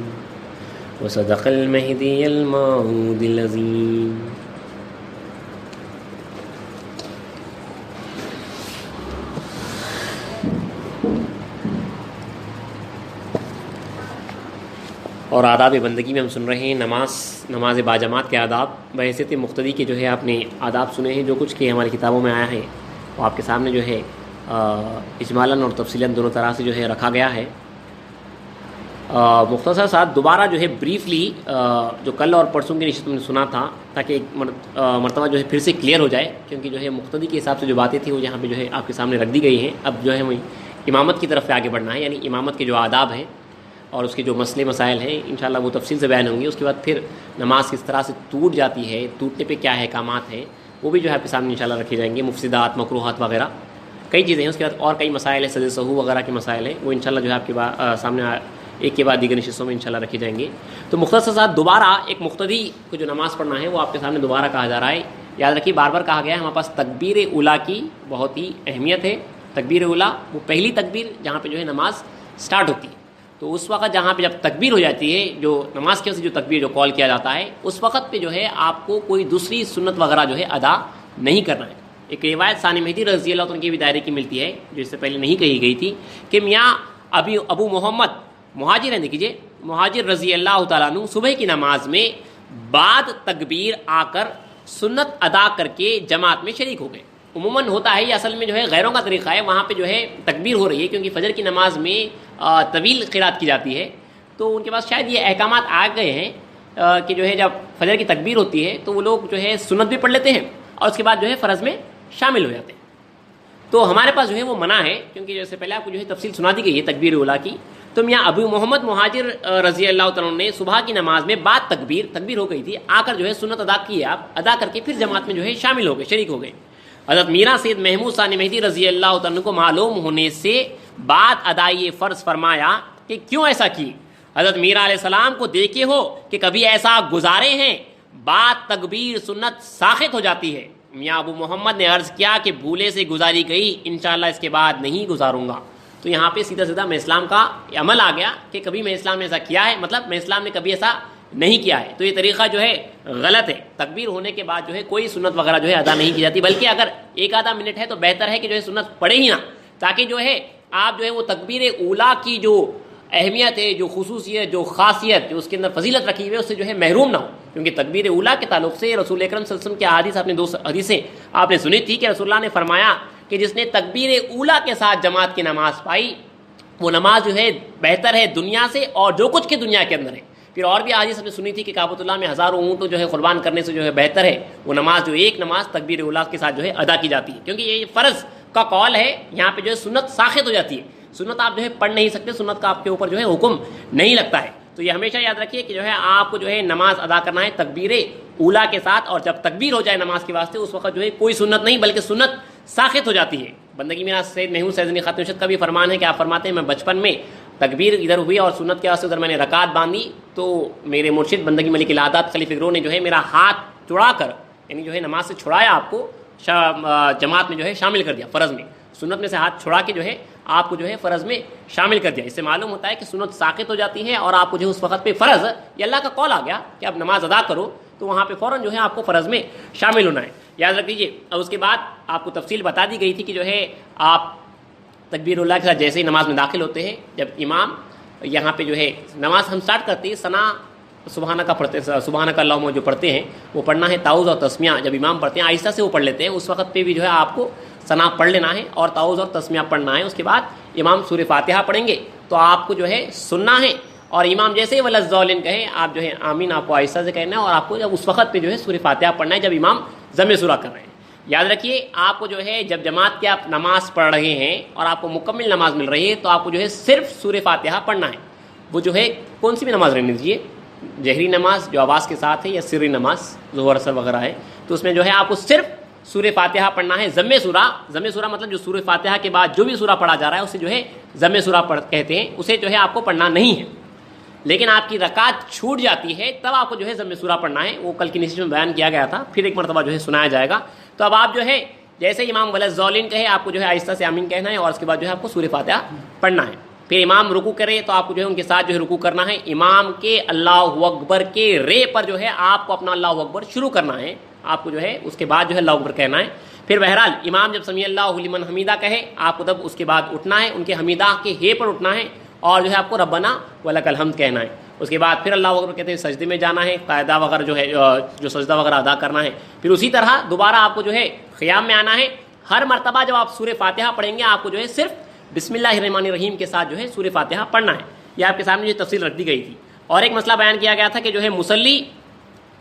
وصدق المہدی الموعود العظیم. اور آداب بندگی میں ہم سن رہے ہیں نماز باجماعت کے آداب. بحیثیت مقتدی کے جو ہے آپ نے آداب سنے ہیں، جو کچھ کہ ہماری کتابوں میں آیا ہے وہ آپ کے سامنے جو ہے اجمالاً اور تفصیلاً دونوں طرح سے جو ہے رکھا گیا ہے. مختصر ساتھ دوبارہ جو ہے بریفلی جو کل اور پرسوں کی نشست میں سنا تھا تاکہ ایک مرتبہ جو ہے پھر سے کلیئر ہو جائے، کیونکہ جو ہے مقتدی کے حساب سے جو باتیں تھیں وہ یہاں پہ جو ہے آپ کے سامنے رکھ دی گئی ہیں. اب جو ہے وہ امامت کی طرف سے آگے بڑھنا ہے، یعنی امامت کے جو آداب ہیں اور اس کے جو مسئلے مسائل ہیں انشاءاللہ وہ تفصیل سے بیان ہوں گے. اس کے بعد پھر نماز کس طرح سے ٹوٹ جاتی ہے، ٹوٹنے پہ کیا احکامات ہیں وہ بھی جو ہے آپ کے سامنے انشاءاللہ رکھے جائیں گے. مفسدات، مکروہات وغیرہ کئی چیزیں ہیں. اس کے بعد اور کئی مسائل ہیں، سجدہ سہو وغیرہ کے مسائل ہیں، وہ انشاءاللہ جو ہے آپ کے سامنے ایک کے بعد دیگر نشستوں میں انشاءاللہ رکھے جائیں گے. تو مختصر ساتھ دوبارہ ایک مقتدی کو جو نماز پڑھنا ہے وہ آپ کے سامنے دوبارہ کہا جا رہا ہے. یاد رکھیے بار بار کہا گیا ہے ہمارے پاس تکبیر اولیٰ کی بہت ہی اہمیت ہے. تکبیر اولیٰ وہ پہلی تکبیر جہاں پہ جو ہے نماز سٹارٹ ہوتی ہے، تو اس وقت جہاں پہ جب تکبیر ہو جاتی ہے، جو نماز کی وجہ سے جو تکبیر جو کال کیا جاتا ہے، اس وقت پہ جو ہے آپ کو کوئی دوسری سنت وغیرہ جو ہے ادا نہیں کرنا ہے۔ ایک روایت ثانی مہدی رضی اللہ عنہ کے بھی دائرے کی ملتی ہے جو اس سے پہلے نہیں کہی گئی تھی کہ میاں ابو محمد مہاجر ہیں، دیکھیے مہاجر رضی اللہ تعالیٰ عنہ صبح کی نماز میں بعد تکبیر آ کر سنت ادا کر کے جماعت میں شریک ہو گئے۔ عموماً ہوتا ہے یہ اصل میں جو ہے غیروں کا طریقہ ہے، وہاں پہ جو ہے تکبیر ہو رہی ہے کیونکہ فجر کی نماز میں طویل قرات کی جاتی ہے، تو ان کے پاس شاید یہ احکامات آ گئے ہیں کہ جو ہے جب فجر کی تکبیر ہوتی ہے تو وہ لوگ جو ہے سنت بھی پڑھ لیتے ہیں اور اس کے بعد جو ہے فرض میں شامل ہو جاتے ہیں۔ تو ہمارے پاس جو ہے وہ منع ہے، کیونکہ جیسے پہلے آپ کو جو ہے تفصیل سنا دی گئی ہے تکبیر اولیٰ کی۔ تو میاں ابو محمد مہاجر رضی اللہ تعالیٰ نے صبح کی نماز میں بعد تکبیر ہو گئی تھی، آ کر جو ہے سنت ادا کی ہے، آپ ادا کر کے پھر جماعت میں جو ہے شامل ہو گئے، شریک ہو گئے۔ حضرت میرا سید محمود ثانی مہدی رضی اللہ تعالیٰ کو معلوم ہونے سے بعد ادائی فرض فرمایا کہ کیوں ایسا کی؟ حضرت میرا علیہ السلام کو دیکھے ہو کہ کبھی ایسا گزارے ہیں بعد تکبیر سنت ساخت ہو جاتی ہے؟ میاں ابو محمد نے عرض کیا کہ بھولے سے گزاری گئی، انشاءاللہ اس کے بعد نہیں گزاروں گا۔ تو یہاں پہ سیدھا میں اسلام کا عمل آ گیا کہ کبھی میں اسلام نے ایسا کیا ہے، مطلب میں اسلام نے کبھی ایسا نہیں کیا ہے۔ تو یہ طریقہ جو ہے غلط ہے، تکبیر ہونے کے بعد جو ہے کوئی سنت وغیرہ جو ہے ادا نہیں کی جاتی، بلکہ اگر ایک آدھا منٹ ہے تو بہتر ہے کہ جو ہے سنت پڑھے ہی نہ، تاکہ جو ہے آپ جو ہے وہ تکبیر اولیٰ کی جو اہمیت ہے، جو خصوصیت، جو خاصیت، جو اس کے اندر فضیلت رکھی ہوئی ہے، اس سے جو ہے محروم نہ ہو۔ کیونکہ تکبیر اولیٰ کے تعلق سے رسول اکرم صلی اللہ علیہ وسلم کی احادیث، آپ نے 2 حدیثیں آپ نے سنی تھی کہ رسول اللہ نے فرمایا کہ جس نے تکبیر اولیٰ کے ساتھ جماعت کی نماز پائی وہ نماز جو ہے بہتر ہے دنیا سے اور جو کچھ کے دنیا کے اندر ہے۔ پھر اور بھی حدیث ہم نے سنی تھی کہ کعبۃ اللہ میں ہزاروں اونٹ جو ہے قربان کرنے سے جو ہے بہتر ہے وہ نماز جو ایک نماز تکبیر اولیٰ کے ساتھ جو ہے ادا کی جاتی ہے، کیونکہ یہ فرض کا قول ہے، یہاں پہ جو ہے سنت ساخت ہو جاتی ہے، سنت آپ جو ہے پڑھ نہیں سکتے، سنت کا آپ کے اوپر جو ہے حکم نہیں لگتا ہے۔ تو یہ ہمیشہ یاد رکھیے کہ جو ہے آپ کو جو ہے نماز ادا کرنا ہے تکبیر اولیٰ کے ساتھ، اور جب تکبیر ہو جائے نماز کے واسطے اس وقت جو ہے کوئی سنت نہیں بلکہ سنت ساخت ہو جاتی ہے۔ بندگی میرا سید محمود سیدنی خاتم ارشاد کا بھی فرمان ہے کہ آپ فرماتے ہیں میں بچپن میں تکبیر ادھر ہوئی اور سنت کے واسطے ادھر میں نے رکعت باندھی تو میرے مرشد بندگی ملک العادات خلیفہ گرو نے جو ہے میرا ہاتھ چڑھا کر، یعنی جو ہے نماز سے چھڑایا، آپ کو جماعت میں جو ہے شامل کر دیا، فرض میں سنت میں سے ہاتھ چھڑا کے جو ہے آپ کو جو ہے فرض میں شامل کر دیا۔ اس سے معلوم ہوتا ہے کہ سنت ساقط ہو جاتی ہے اور آپ کو جو ہے اس وقت پہ فرض، یہ اللہ کا قول آ گیا کہ اب نماز ادا کرو تو وہاں پہ فوراً جو ہے آپ کو فرض میں شامل ہونا ہے، یاد رکھ لیجیے۔ اور اس کے بعد آپ کو تفصیل بتا دی گئی تھی کہ جو ہے آپ تکبیر اللہ کے ساتھ جیسے ہی نماز میں داخل ہوتے ہیں، جب امام یہاں پہ جو ہے نماز ہم سٹارٹ کرتے ہیں ثنا سبحانہ کا پڑھتے ہیں، سبحانہ کا اللہم جو پڑھتے ہیں وہ پڑھنا ہے، تعوذ اور تسمیہ جب امام پڑھتے ہیں آہستہ سے وہ پڑھ لیتے ہیں، اس وقت پہ بھی جو ہے آپ کو ثنا پڑھ لینا ہے اور تعوذ اور تسمیہ پڑھنا ہے۔ اس کے بعد امام سورہ فاتحہ پڑھیں گے تو آپ کو جو ہے سننا ہے، اور امام جیسے ہی ولضالین کہیں آپ جو ہے آمین آپ کو آہستہ سے کہنا ہے، اور آپ کو جب اس وقت پہ جو ہے سورہ فاتحہ پڑھنا ہے جب امام ضم سورہ کر رہے ہیں۔ یاد رکھیے آپ کو جو ہے جب جماعت کے آپ نماز پڑھ رہے ہیں اور آپ کو مکمل نماز مل رہی ہے تو آپ کو جو ہے صرف سورہ فاتحہ پڑھنا ہے، وہ جو ہے کون سی بھی نماز رہنے دیجیے، جہری نماز جو آواز کے ساتھ ہے یا سری نماز ظہر اثر وغیرہ ہے، تو اس میں جو ہے آپ کو صرف سورہ فاتحہ پڑھنا ہے۔ ضم سورہ مطلب جو سورہ فاتحہ کے بعد جو بھی سورہ پڑھا جا رہا ہے اسے جو ہے ضم سورہ کہتے ہیں، اسے جو ہے آپ کو پڑھنا نہیں ہے۔ لیکن آپ کی رکعت چھوٹ جاتی ہے تب آپ کو جو ہے ضم سورہ پڑھنا ہے، وہ کل کی نشست میں بیان کیا گیا تھا، پھر ایک مرتبہ جو ہے سنایا جائے گا۔ تو اب آپ جو ہے جیسے امام ولضالین کہے آپ کو جو ہے آہستہ سے آمین کہنا ہے، اور اس کے بعد جو ہے آپ کو سورہ فاتحہ پڑھنا ہے۔ پھر امام رکوع کرے تو آپ کو جو ہے ان کے ساتھ جو ہے رکوع کرنا ہے، امام کے اللہ اکبر کے رے پر جو ہے آپ کو اپنا اللہ اکبر شروع کرنا ہے، آپ کو جو ہے اس کے بعد جو ہے اللہ اکبر کہنا ہے۔ پھر بہرحال امام جب سمیع اللہ لمن حمیدہ کہے آپ کو تب اس کے بعد اٹھنا ہے، ان کے حمیدہ کے ہے پر اٹھنا ہے، اور جو ہے آپ کو ربنا ولک الحمد کہنا ہے۔ اس کے بعد پھر اللہ اکبر کہتے ہیں سجدے میں جانا ہے، قاعدہ وغیرہ جو ہے جو سجدہ وغیرہ ادا کرنا ہے۔ پھر اسی طرح دوبارہ آپ کو جو ہے قیام میں آنا ہے۔ ہر مرتبہ جب آپ سورہ فاتحہ پڑھیں گے آپ کو جو ہے صرف بسم اللہ الرحمن الرحیم کے ساتھ جو ہے سورہ فاتحہ پڑھنا ہے، یہ آپ کے سامنے جو تفصیل رکھ دی گئی تھی۔ اور ایک مسئلہ بیان کیا گیا تھا کہ جو ہے مصلی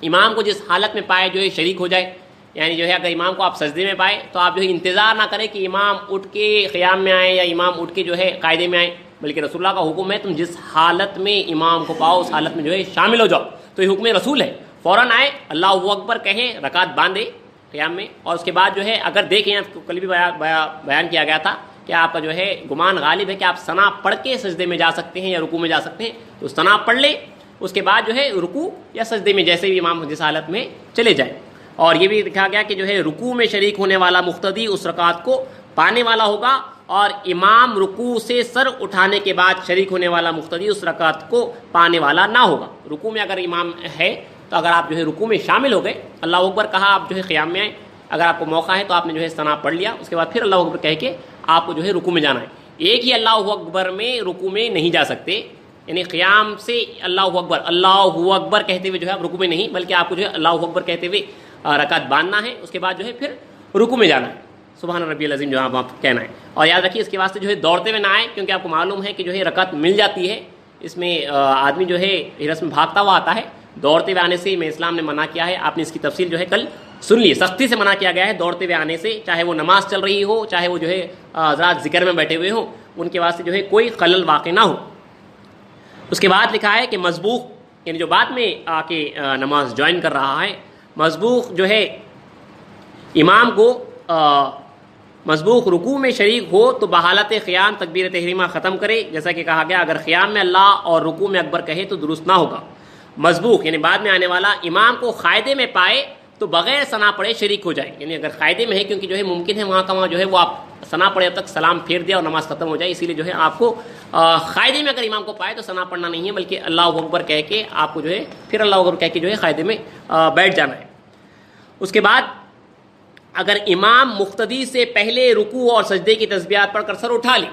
امام کو جس حالت میں پائے جو ہے شریک ہو جائے، یعنی جو ہے اگر امام کو آپ سجدے میں پائے تو آپ جو ہے انتظار نہ کریں کہ امام اٹھ کے قیام میں آئیں یا امام اٹھ کے جو ہے قاعدے میں آئیں، بلکہ رسول اللہ کا حکم ہے تم جس حالت میں امام کو پاؤ اس حالت میں جو ہے شامل ہو جاؤ، تو یہ حکم رسول ہے، فوراً آئے اللہ اکبر کہیں، رکعت باندھے قیام میں، اور اس کے بعد جو ہے اگر دیکھیں کل بھی بیان کیا گیا تھا کہ آپ کا جو ہے گمان غالب ہے کہ آپ ثنا پڑھ کے سجدے میں جا سکتے ہیں یا رکوع میں جا سکتے ہیں، تو ثنا پڑھ لیں، اس کے بعد جو ہے رکوع یا سجدے میں جیسے بھی امام جس حالت میں چلے جائیں۔ اور یہ بھی دکھا گیا کہ جو ہے رکوع میں شریک ہونے والا مقتدی اس رکعت کو پانے والا ہوگا، اور امام رکوع سے سر اٹھانے کے بعد شریک ہونے والا مقتدی اس رکعت کو پانے والا نہ ہوگا. رکوع میں اگر امام ہے تو اگر آپ جو ہے رکوع میں شامل ہو گئے, اللہ اکبر کہا, آپ جو ہے قیام میں آئے, اگر آپ کو موقع ہے تو آپ نے جو ہے ثنا پڑھ لیا, اس کے بعد پھر اللہ اکبر کہہ کے آپ کو جو ہے رکوع میں جانا ہے. ایک ہی اللہ اکبر میں رکوع میں نہیں جا سکتے, یعنی قیام سے اللہ اکبر کہتے ہوئے جو ہے آپ رکوع میں نہیں, بلکہ آپ کو جو ہے اللہ اکبر کہتے ہوئے رکعت باندھنا ہے, اس کے بعد جو ہے پھر رکوع میں جانا ہے, سبحان ربی العظیم جو آپ کہنا ہے. اور یاد رکھیے اس کے واسطے جو ہے دوڑتے ہوئے نہ آئے, کیونکہ آپ کو معلوم ہے کہ جو ہے رکعت مل جاتی ہے, اس میں آدمی جو ہے ہرس میں بھاگتا ہوا آتا ہے. دوڑتے ہوئے آنے سے میں اسلام نے منع کیا ہے, آپ نے اس کی تفصیل جو ہے کل سن لی, سختی سے منع کیا گیا ہے دوڑتے ہوئے آنے سے, چاہے وہ نماز چل رہی ہو, چاہے وہ جو ہے ذرا ذکر میں بیٹھے ہوئے ہوں, ان کے واسطے جو ہے کوئی خلل واقع نہ ہو. اس کے بعد لکھا ہے کہ مسبوق, یعنی جو بعد میں آ کے نماز جوائن کر رہا ہے, مسبوق جو ہے امام کو مسبوق رکوع میں شریک ہو تو بحالت قیام تکبیر تحریمہ ختم کرے, جیسا کہ کہا گیا اگر قیام میں اللہ اور رکوع میں اکبر کہے تو درست نہ ہوگا. مسبوق یعنی بعد میں آنے والا امام کو قاعدے میں پائے تو بغیر ثنا پڑھے شریک ہو جائے, یعنی اگر قاعدے میں ہے, کیونکہ جو ہے ممکن ہے وہاں کا وہاں جو ہے وہ آپ ثنا پڑھے اب تک سلام پھیر دیا اور نماز ختم ہو جائے, اسی لیے جو ہے آپ کو قاعدے میں اگر امام کو پائے تو ثنا پڑھنا نہیں ہے, بلکہ اللہ اکبر کہہ کے آپ کو جو ہے پھر اللہ اکبر کہہ کے جو ہے قاعدے میں بیٹھ جانا ہے. اس کے بعد اگر امام مقتدی سے پہلے رکوع اور سجدے کی تسبیحات پڑھ کر سر اٹھا لی,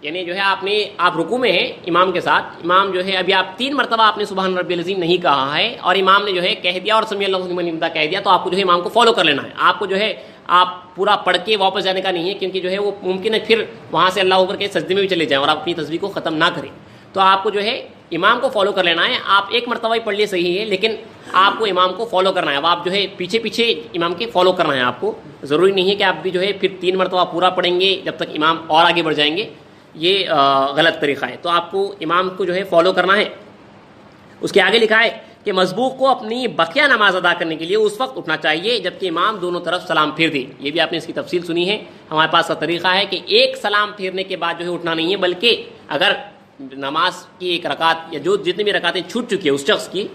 یعنی جو ہے آپ رکوع میں ہیں امام کے ساتھ, امام جو ہے ابھی آپ 3 مرتبہ آپ نے سبحان ربی العظیم نہیں کہا ہے اور امام نے جو ہے کہہ دیا اور سمیع اللہ لمن حمدہ کہہ دیا, تو آپ کو جو ہے امام کو فالو کر لینا ہے. آپ کو جو ہے آپ پورا پڑھ کے واپس جانے کا نہیں ہے, کیونکہ جو ہے وہ ممکن ہے پھر وہاں سے اللہ اکبر کے سجدے میں بھی چلے جائیں اور آپ اپنی تسبیح کو ختم نہ کریں. تو آپ کو جو ہے امام کو فالو کر لینا ہے. آپ ایک مرتبہ ہی پڑھ لیے صحیح ہے, لیکن آپ کو امام کو فالو کرنا ہے. اب آپ جو ہے پیچھے پیچھے امام کے فالو کرنا ہے. آپ کو ضروری نہیں ہے کہ آپ بھی جو ہے پھر 3 مرتبہ پورا پڑھیں گے جب تک امام اور آگے بڑھ جائیں گے, یہ غلط طریقہ ہے. تو آپ کو امام کو جو ہے فالو کرنا ہے. اس کے آگے لکھا ہے کہ مسبوق کو اپنی بقیہ نماز ادا کرنے کے لیے اس وقت اٹھنا چاہیے جبکہ امام دونوں طرف سلام پھیر دے. یہ بھی آپ نے اس کی تفصیل سنی ہے. ہمارے پاس کا طریقہ ہے کہ ایک سلام پھیرنے کے بعد جو ہے اٹھنا نہیں ہے, بلکہ اگر نماز کی ایک رکعت یا جو جتنی بھی رکعتیں چھوٹ چکی ہے اس شخص کی,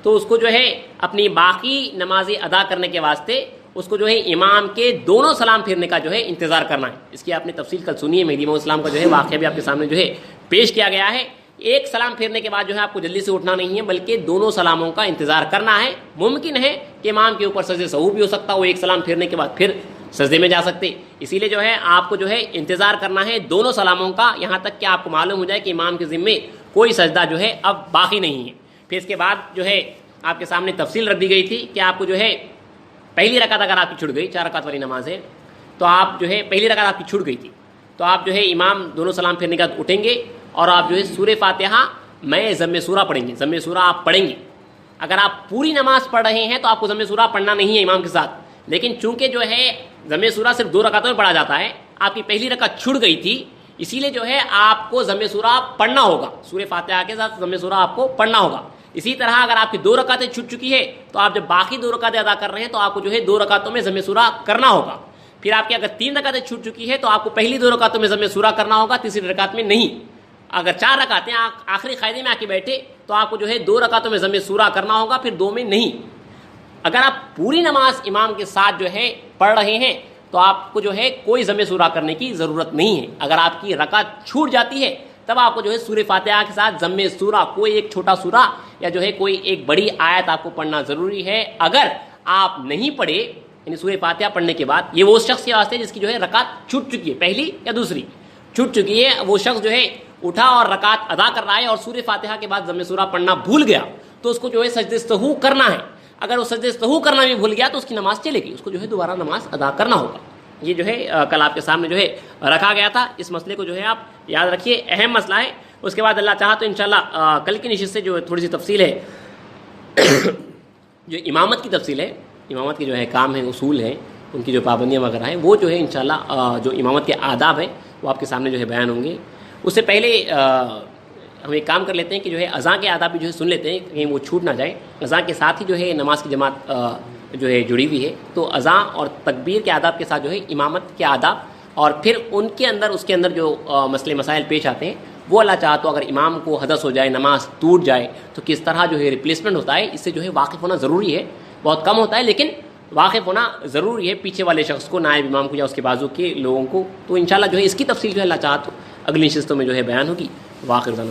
تو اس کو جو ہے اپنی باقی نمازیں ادا کرنے کے واسطے اس کو جو ہے امام کے دونوں سلام پھیرنے کا جو ہے انتظار کرنا ہے. اس کی آپ نے تفصیل کل سنی ہے, مہدی موعود اسلام کا جو ہے واقعہ بھی آپ کے سامنے جو ہے پیش کیا گیا ہے. ایک سلام پھیرنے کے بعد جو ہے آپ کو جلدی سے اٹھنا نہیں ہے, بلکہ دونوں سلاموں کا انتظار کرنا ہے. ممکن ہے کہ امام کے اوپر سجدے سہو بھی ہو سکتا ہے, وہ ایک سلام پھیرنے کے بعد پھر سجدے میں جا سکتے, اسی لیے جو ہے آپ کو جو ہے انتظار کرنا ہے دونوں سلاموں کا, یہاں تک کہ آپ کو معلوم ہو جائے کہ امام کے ذمے کوئی سجدہ جو ہے اب باقی نہیں ہے. پھر اس کے بعد جو ہے آپ کے سامنے تفصیل رکھ دی گئی تھی کہ آپ کو جو ہے پہلی رکعت اگر آپ کی چھوٹ گئی, 4 رکعت والی نماز ہے, تو آپ جو ہے پہلی رکعت آپ کی چھوٹ گئی تھی, تو آپ جو ہے امام دونوں سلام پھیرنے کے بعد اٹھیں گے اور آپ جو ہے سورہ فاتحہ میں ضم سورہ پڑھیں گے. ضم سورہ آپ پڑھیں گے. اگر آپ پوری نماز پڑھ رہے ہیں تو آپ کو ضم سورہ پڑھنا نہیں ہے امام کے ساتھ, لیکن چونکہ جو ہے ضم سورہ صرف 2 رکعتوں میں پڑھا جاتا ہے, آپ کی پہلی رکعت چھوٹ گئی تھی, اسی لیے جو ہے آپ کو ضم سورہ پڑھنا ہوگا. سورہ فاتحہ کے ساتھ ضم سورہ آپ کو پڑھنا ہوگا. اسی طرح اگر آپ کی 2 رکعتیں چھوٹ چکی ہے تو آپ جب باقی 2 رکعتیں ادا کر رہے ہیں تو آپ کو جو ہے 2 رکعتوں میں ضم سورہ کرنا ہوگا. پھر آپ کی اگر 3 رکعتیں چھوٹ چکی ہے تو آپ کو پہلی 2 رکعتوں میں ضم سورہ کرنا ہوگا, تیسری رکعت میں نہیں. اگر 4 رکعتیں آخری قاعدے میں آ کے بیٹھے تو آپ کو جو ہے 2 رکعتوں میں ضم سورہ کرنا ہوگا, پھر 2 میں نہیں. اگر آپ پوری نماز امام کے ساتھ جو ہے پڑھ رہے ہیں تو آپ کو جو ہے کوئی ضم سورہ کرنے کی ضرورت نہیں ہے. اگر آپ کی رکعت چھوٹ جاتی ہے تب آپ کو جو ہے سورہ فاتحہ کے ساتھ ضم سورہ کوئی ایک چھوٹا سورہ یا جو ہے کوئی ایک بڑی آیت آپ کو پڑھنا ضروری ہے. اگر آپ نہیں پڑھے یعنی سورہ فاتحہ پڑھنے کے بعد, یہ وہ شخص کے واسطے جس کی جو ہے رکعت چھوٹ چکی ہے, پہلی یا دوسری چھوٹ چکی ہے, وہ شخص جو ہے اٹھا اور رکعت ادا کر رہا ہے اور سورہ فاتحہ کے بعد ضم سورہ پڑھنا بھول گیا تو اس کو جو ہے سجدہ سہو کرنا ہے. اگر وہ سجدہ سہو کرنا بھی بھول گیا تو اس کی نماز چلے گی, اس کو جو ہے دوبارہ نماز ادا کرنا ہوگا. یہ جو ہے کل آپ کے سامنے جو ہے رکھا گیا تھا. اس مسئلے کو جو ہے آپ یاد رکھیے, اہم مسئلہ ہے. اس کے بعد اللہ چاہا تو انشاءاللہ کل کی نشست سے جو تھوڑی سی تفصیل ہے جو امامت کی تفصیل ہے, امامت کے جو ہے کام ہیں, اصول ہیں, ان کی جو پابندیاں وغیرہ ہیں, وہ جو ہے انشاءاللہ جو امامت کے آداب ہیں وہ آپ کے سامنے جو ہے بیان ہوں گے. اس سے پہلے ہم ایک کام کر لیتے ہیں کہ جو ہے اذان کے آداب بھی جو ہے سن لیتے ہیں, کہیں وہ چھوٹ نہ جائے. اذان کے ساتھ ہی جو ہے نماز کی جماعت جو ہے جڑی ہوئی ہے, تو اذان اور تکبیر کے آداب کے ساتھ جو ہے امامت کے آداب, اور پھر ان کے اندر اس کے اندر جو مسئلے مسائل پیش آتے ہیں وہ اللہ چاہا تو اگر امام کو حدث ہو جائے, نماز ٹوٹ جائے, تو کس طرح جو ہے ریپلیسمنٹ ہوتا ہے, اس سے جو ہے واقف ہونا ضروری ہے. بہت کم ہوتا ہے لیکن واقف ہونا ضروری ہے پیچھے والے شخص کو، نائب امام کو یا اس کے بازو کے لوگوں کو. تو انشاءاللہ جو ہے اس کی تفصیل جو ہے اللہ چاہا تو اگلی نشستوں میں جو ہے بیان ہوگی. واخر ظن